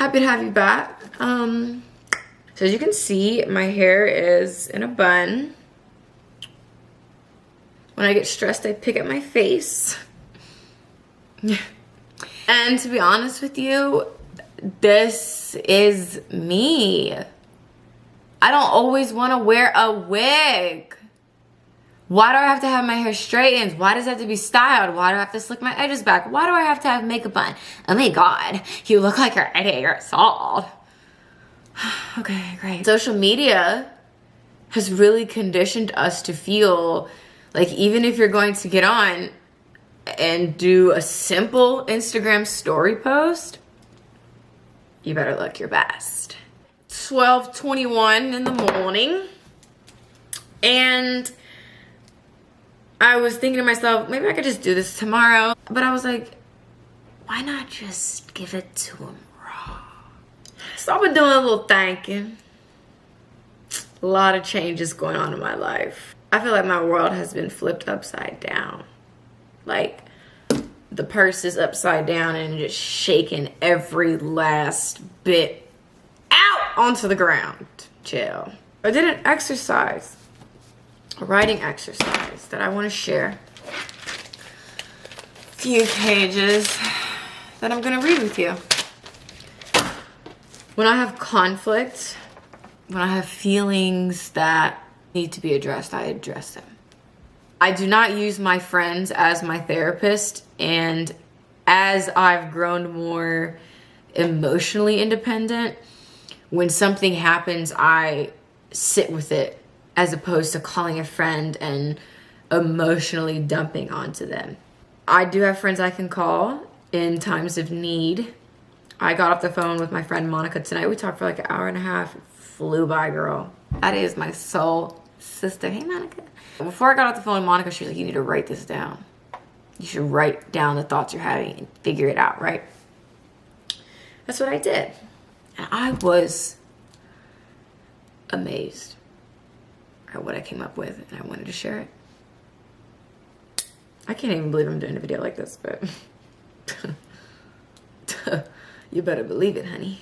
happy to have you back. So as you can see, my hair is in a bun. When I get stressed, I pick at my face. And to be honest with you, this is me. I don't always want to wear a wig. Why do I have to have my hair straightened? Why does it have to be styled? Why do I have to slick my edges back? Why do I have to have makeup on? Oh my God, you look like you're 8 years old. Okay, great. Social media has really conditioned us to feel like even if you're going to get on and do a simple Instagram story post, you better look your best. 12:21 in the morning, and I was thinking to myself, maybe I could just do this tomorrow. But I was like, why not just give it to him raw? So I've been doing a little thinking. A lot of changes going on in my life. I feel like my world has been flipped upside down. Like the purse is upside down and just shaking every last bit out onto the ground. Chill. I did an exercise. A writing exercise that I want to share. A few pages that I'm going to read with you. When I have conflict, when I have feelings that need to be addressed, I address them. I do not use my friends as my therapist, and as I've grown more emotionally independent, when something happens, I sit with it, as opposed to calling a friend and emotionally dumping onto them. I do have friends I can call in times of need. I got off the phone with my friend Monica tonight. We talked for like an hour and a half. It flew by, girl. That is my soul sister. Hey, Monica. Before I got off the phone with Monica, she was like, you need to write this down. You should write down the thoughts you're having and figure it out, right? That's what I did. And I was amazed at what I came up with, and I wanted to share it. I can't even believe I'm doing a video like this, but you better believe it, honey.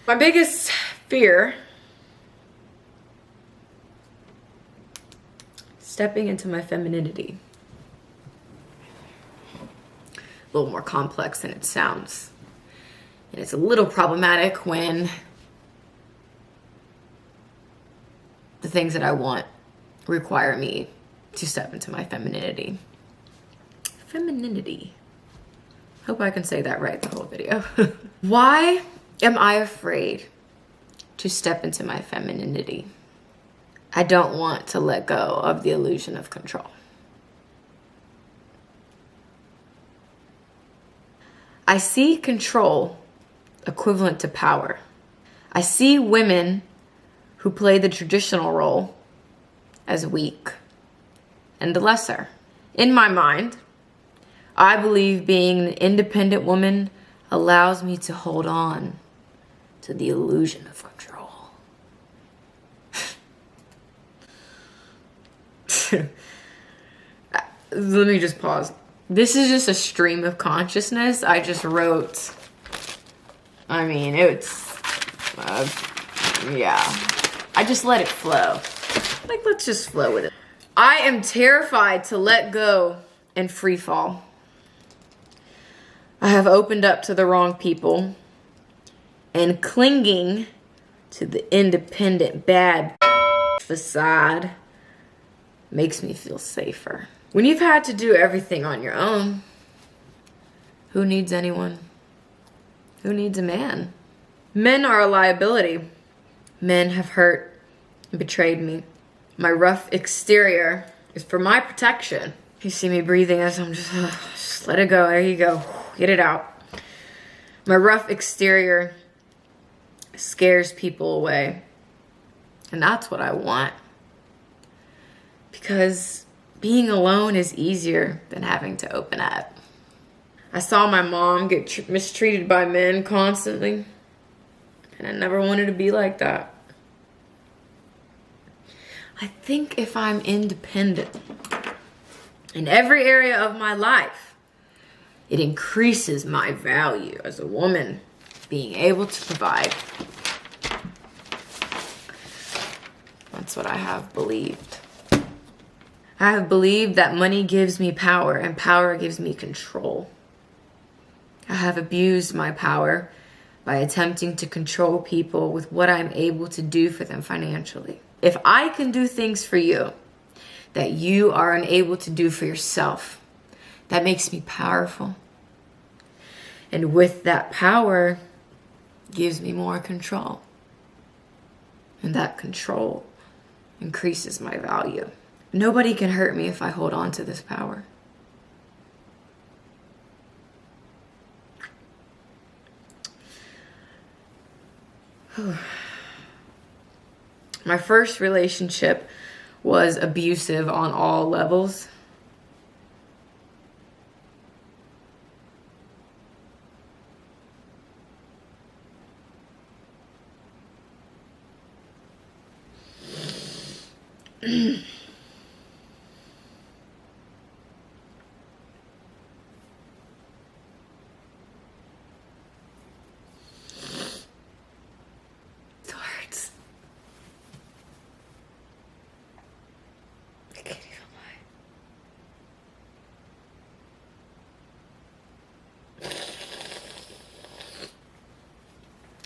My biggest fear, stepping into my femininity. A little more complex than it sounds. And it's a little problematic when the things that I want require me to step into my femininity. Femininity. Hope I can say that right the whole video. Why am I afraid to step into my femininity? I don't want to let go of the illusion of control. I see control equivalent to power. I see women who play the traditional role as weak and the lesser. In my mind, I believe being an independent woman allows me to hold on to the illusion of control. Let me just pause. This is just a stream of consciousness. I just wrote, I mean, it's, yeah. I just let it flow. Like, let's just flow with it. I am terrified to let go and free fall. I have opened up to the wrong people, and clinging to the independent bad facade makes me feel safer. When you've had to do everything on your own, who needs anyone? Who needs a man? Men are a liability. Men have hurt and betrayed me. My rough exterior is for my protection. You see me breathing as I'm just let it go. There you go. Get it out. My rough exterior scares people away. And that's what I want. Because being alone is easier than having to open up. I saw my mom get mistreated by men constantly. And I never wanted to be like that. I think if I'm independent in every area of my life, it increases my value as a woman. being able to provide. That's what I have believed. I have believed that money gives me power and power gives me control. I have abused my power by attempting to control people with what I'm able to do for them financially. If I can do things for you that you are unable to do for yourself, that makes me powerful. And with that power, gives me more control. And that control increases my value. Nobody can hurt me if I hold on to this power. My first relationship was abusive on all levels.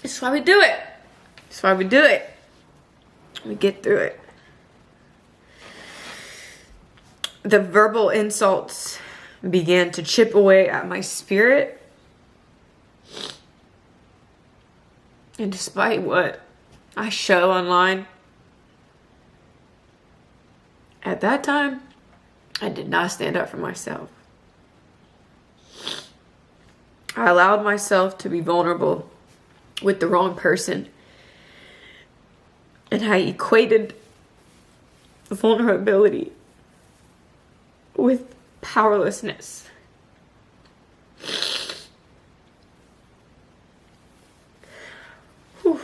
That's why we do it. That's why we do it. We get through it. The verbal insults began to chip away at my spirit. And despite what I show online, at that time, I did not stand up for myself. I allowed myself to be vulnerable with the wrong person. And I equated vulnerability with powerlessness. Whew.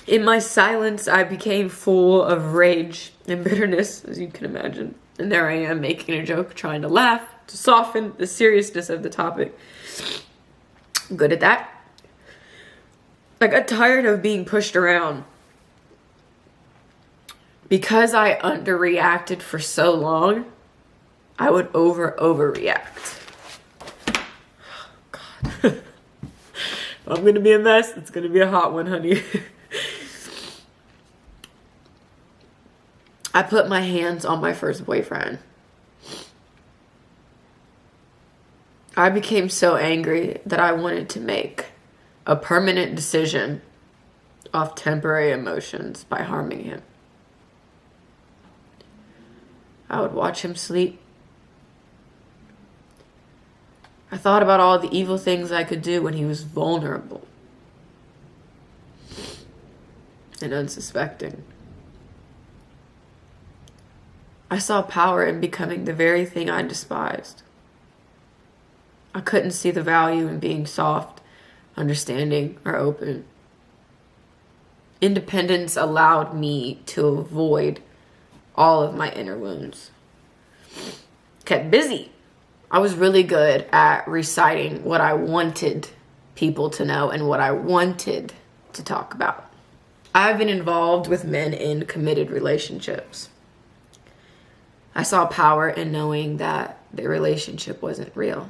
In my silence, I became full of rage and bitterness, as you can imagine. And there I am making a joke, trying to laugh, to soften the seriousness of the topic. I'm good at that. I got tired of being pushed around. Because I underreacted for so long, I would overreact. Oh, God. I'm gonna be a mess. It's gonna be a hot one, honey. I put my hands on my first boyfriend. I became so angry that I wanted to make a permanent decision off temporary emotions by harming him. I would watch him sleep. I thought about all the evil things I could do when he was vulnerable and unsuspecting. I saw power in becoming the very thing I despised. I couldn't see the value in being soft, understanding, or open. Independence allowed me to avoid all of my inner wounds. Kept busy. I was really good at reciting what I wanted people to know and what I wanted to talk about. I've been involved with men in committed relationships. I saw power in knowing that the relationship wasn't real.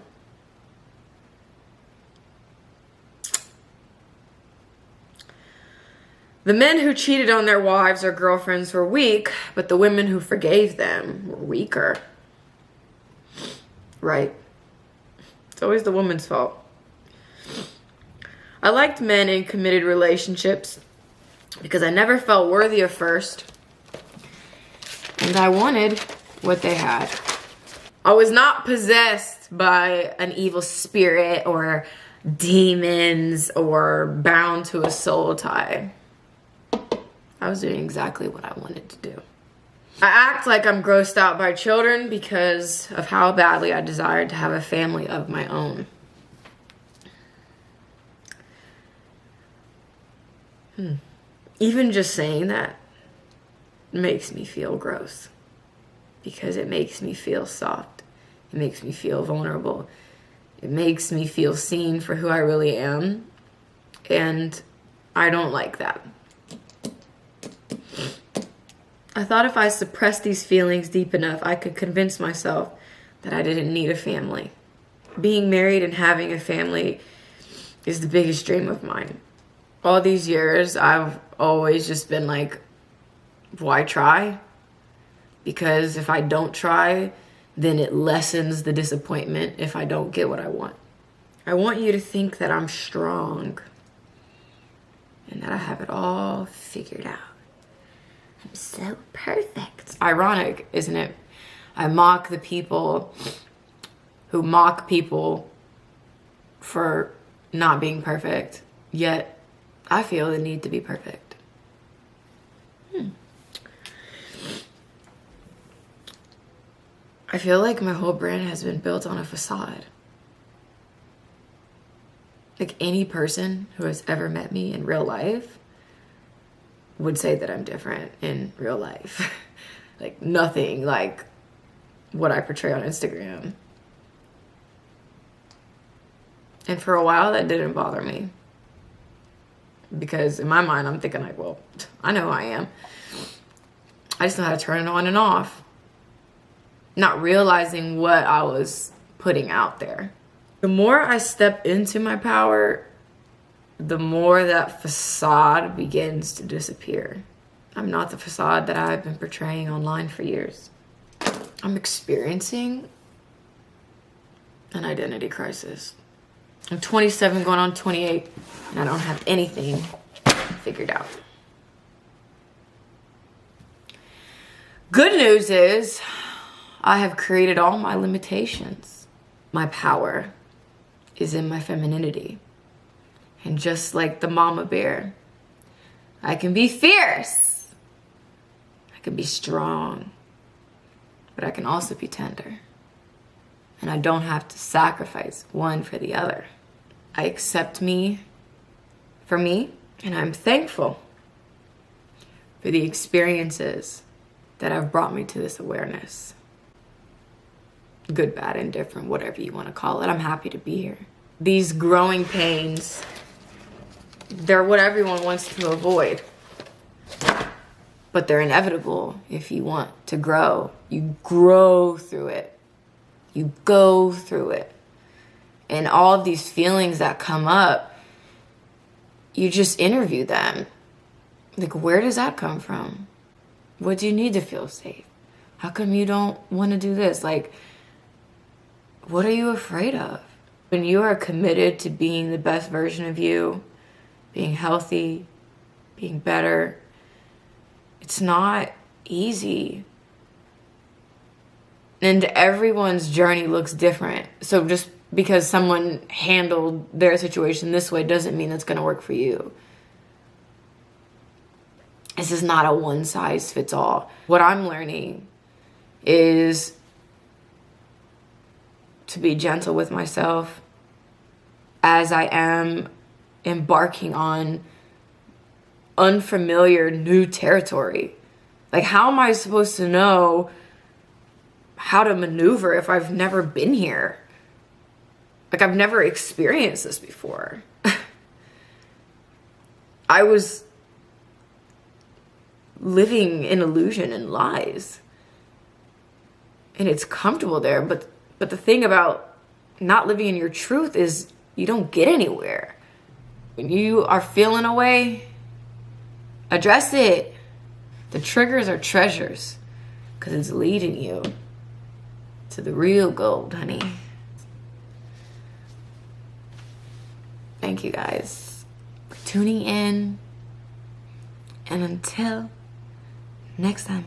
The men who cheated on their wives or girlfriends were weak, but the women who forgave them were weaker. Right. It's always the woman's fault. I liked men in committed relationships because I never felt worthy of first, and I wanted what they had. I was not possessed by an evil spirit or demons or bound to a soul tie. I was doing exactly what I wanted to do. I act like I'm grossed out by children because of how badly I desired to have a family of my own. Even just saying that makes me feel gross because it makes me feel soft. It makes me feel vulnerable. It makes me feel seen for who I really am. And I don't like that. I thought if I suppressed these feelings deep enough, I could convince myself that I didn't need a family. Being married and having a family is the biggest dream of mine. All these years, I've always just been like, why try? Because if I don't try, then it lessens the disappointment if I don't get what I want. I want you to think that I'm strong and that I have it all figured out. I'm so perfect. Ironic, isn't it? I mock the people who mock people for not being perfect, yet I feel the need to be perfect. I feel like my whole brand has been built on a facade. Like any person who has ever met me in real life would say that I'm different in real life. Like nothing like what I portray on Instagram. And for a while that didn't bother me. Because in my mind I'm thinking like, well, I know who I am. I just know how to turn it on and off. Not realizing what I was putting out there. The more I step into my power, the more that facade begins to disappear. I'm not the facade that I've been portraying online for years. I'm experiencing an identity crisis. I'm 27 going on 28 and I don't have anything figured out. Good news is I have created all my limitations. My power is in my femininity. And just like the mama bear, I can be fierce. I can be strong. But I can also be tender. And I don't have to sacrifice one for the other. I accept me for me, and I'm thankful for the experiences that have brought me to this awareness. Good, bad, indifferent, whatever you want to call it. I'm happy to be here. These growing pains, they're what everyone wants to avoid. But they're inevitable if you want to grow. You grow through it. You go through it. And all of these feelings that come up, you just interview them. Like, where does that come from? What do you need to feel safe? How come you don't want to do this? Like, what are you afraid of? When you are committed to being the best version of you, being healthy, being better, it's not easy. And everyone's journey looks different. So just because someone handled their situation this way doesn't mean it's going to work for you. This is not a one size fits all. What I'm learning is to be gentle with myself as I am embarking on unfamiliar new territory. Like, how am I supposed to know how to maneuver if I've never been here? Like, I've never experienced this before. I was living in illusion and lies. And it's comfortable there, but the thing about not living in your truth is you don't get anywhere. When you are feeling a way, address it. The triggers are treasures because it's leading you to the real gold, honey. Thank you guys for tuning in. And until next time.